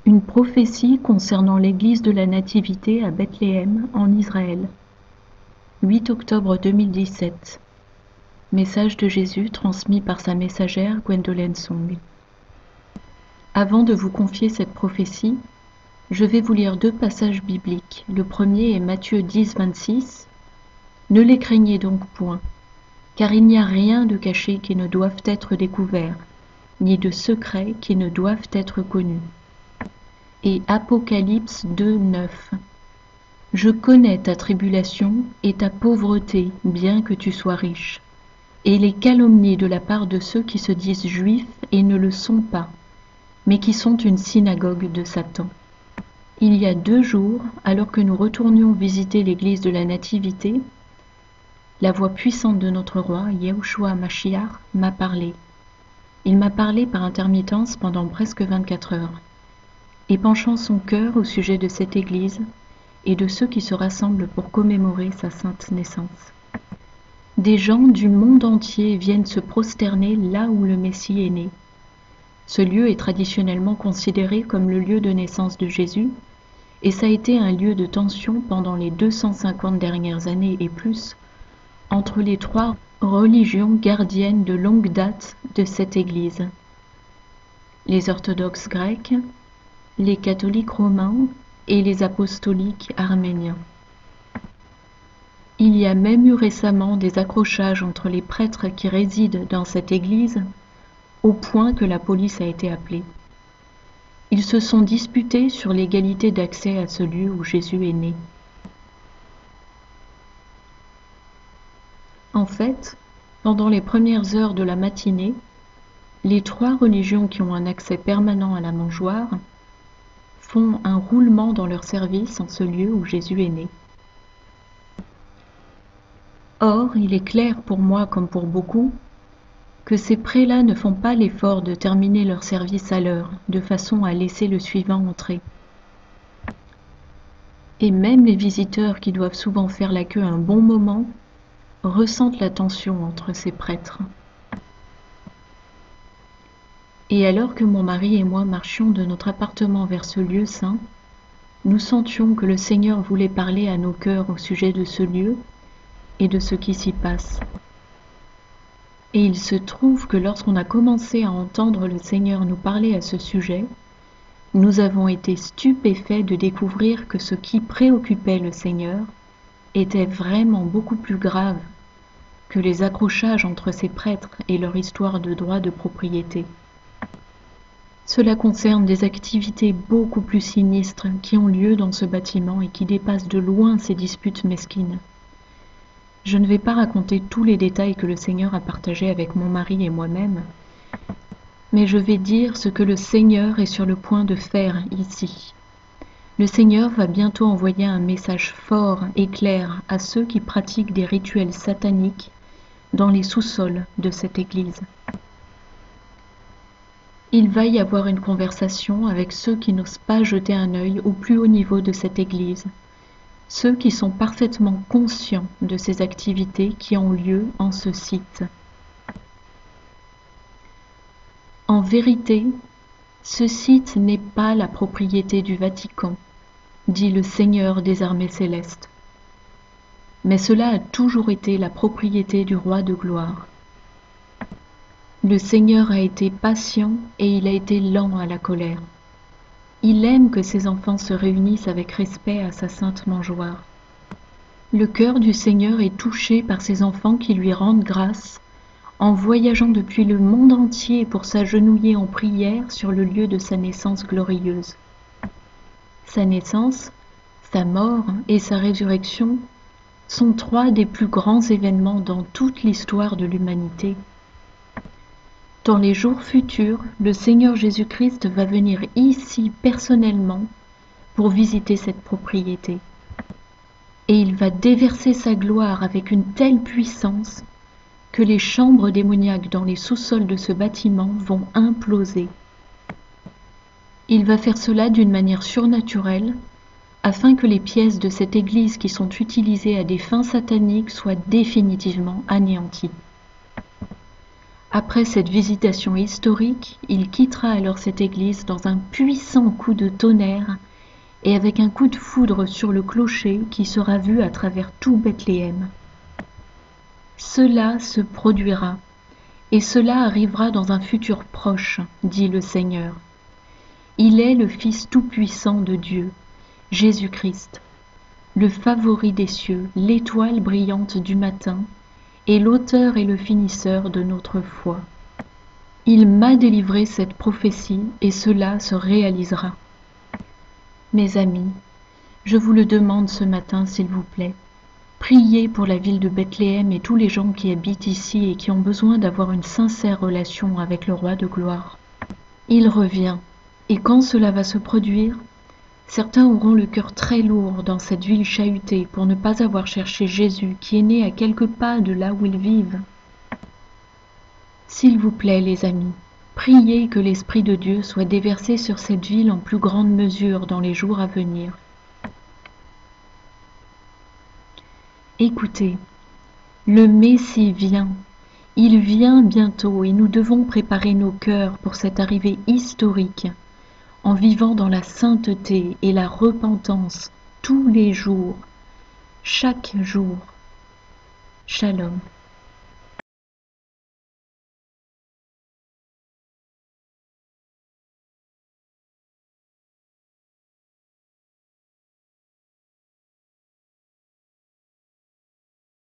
Une prophétie concernant l'église de la Nativité à Bethléem, en Israël. 8 octobre 2017. Message de Jésus transmis par sa messagère Gwendolyn Song. Avant de vous confier cette prophétie, je vais vous lire deux passages bibliques. Le premier est Matthieu 10, 26. « Ne les craignez donc point, car il n'y a rien de caché qui ne doive être découvert, ni de secret qui ne doivent être connus. » Et Apocalypse 2, 9. « Je connais ta tribulation et ta pauvreté, bien que tu sois riche, et les calomnies de la part de ceux qui se disent juifs et ne le sont pas, mais qui sont une synagogue de Satan. » Il y a 2 jours, alors que nous retournions visiter l'église de la Nativité, la voix puissante de notre roi, Yahushua Mashiach, m'a parlé. Il m'a parlé par intermittence pendant presque 24 heures. Et penchant son cœur au sujet de cette église et de ceux qui se rassemblent pour commémorer sa sainte naissance. Des gens du monde entier viennent se prosterner là où le Messie est né. Ce lieu est traditionnellement considéré comme le lieu de naissance de Jésus, et ça a été un lieu de tension pendant les 250 dernières années et plus, entre les 3 religions gardiennes de longue date de cette église. Les orthodoxes grecs, les catholiques romains et les apostoliques arméniens. Il y a même eu récemment des accrochages entre les prêtres qui résident dans cette église, au point que la police a été appelée. Ils se sont disputés sur l'égalité d'accès à ce lieu où Jésus est né. En fait, pendant les premières heures de la matinée, les 3 religions qui ont un accès permanent à la mangeoire font un roulement dans leur service en ce lieu où Jésus est né. Or, il est clair pour moi comme pour beaucoup que ces prélats ne font pas l'effort de terminer leur service à l'heure, de façon à laisser le suivant entrer. Et même les visiteurs qui doivent souvent faire la queue un bon moment ressentent la tension entre ces prêtres. Et alors que mon mari et moi marchions de notre appartement vers ce lieu saint, nous sentions que le Seigneur voulait parler à nos cœurs au sujet de ce lieu et de ce qui s'y passe. Et il se trouve que lorsqu'on a commencé à entendre le Seigneur nous parler à ce sujet, nous avons été stupéfaits de découvrir que ce qui préoccupait le Seigneur était vraiment beaucoup plus grave que les accrochages entre ces prêtres et leur histoire de droit de propriété. Cela concerne des activités beaucoup plus sinistres qui ont lieu dans ce bâtiment et qui dépassent de loin ces disputes mesquines. Je ne vais pas raconter tous les détails que le Seigneur a partagés avec mon mari et moi-même, mais je vais dire ce que le Seigneur est sur le point de faire ici. Le Seigneur va bientôt envoyer un message fort et clair à ceux qui pratiquent des rituels sataniques dans les sous-sols de cette église. Il va y avoir une conversation avec ceux qui n'osent pas jeter un œil au plus haut niveau de cette église, ceux qui sont parfaitement conscients de ces activités qui ont lieu en ce site. En vérité, ce site n'est pas la propriété du Vatican, dit le Seigneur des armées célestes, mais cela a toujours été la propriété du Roi de gloire. Le Seigneur a été patient et il a été lent à la colère. Il aime que ses enfants se réunissent avec respect à sa sainte mangeoire. Le cœur du Seigneur est touché par ses enfants qui lui rendent grâce en voyageant depuis le monde entier pour s'agenouiller en prière sur le lieu de sa naissance glorieuse. Sa naissance, sa mort et sa résurrection sont 3 des plus grands événements dans toute l'histoire de l'humanité. Dans les jours futurs, le Seigneur Jésus-Christ va venir ici personnellement pour visiter cette propriété. Et il va déverser sa gloire avec une telle puissance que les chambres démoniaques dans les sous-sols de ce bâtiment vont imploser. Il va faire cela d'une manière surnaturelle afin que les pièces de cette église qui sont utilisées à des fins sataniques soient définitivement anéanties. Après cette visitation historique, il quittera alors cette église dans un puissant coup de tonnerre et avec un coup de foudre sur le clocher qui sera vu à travers tout Bethléem. Cela se produira, et cela arrivera dans un futur proche, dit le Seigneur. Il est le Fils tout-puissant de Dieu, Jésus-Christ, le favori des cieux, l'étoile brillante du matin, et l'auteur et le finisseur de notre foi. Il m'a délivré cette prophétie, et cela se réalisera. Mes amis, je vous le demande ce matin, s'il vous plaît. Priez pour la ville de Bethléem et tous les gens qui habitent ici et qui ont besoin d'avoir une sincère relation avec le Roi de gloire. Il revient, et quand cela va se produire, certains auront le cœur très lourd dans cette ville chahutée pour ne pas avoir cherché Jésus qui est né à quelques pas de là où ils vivent. S'il vous plaît, les amis, priez que l'Esprit de Dieu soit déversé sur cette ville en plus grande mesure dans les jours à venir. Écoutez, le Messie vient. Il vient bientôt et nous devons préparer nos cœurs pour cette arrivée historique en vivant dans la sainteté et la repentance tous les jours, chaque jour. Shalom.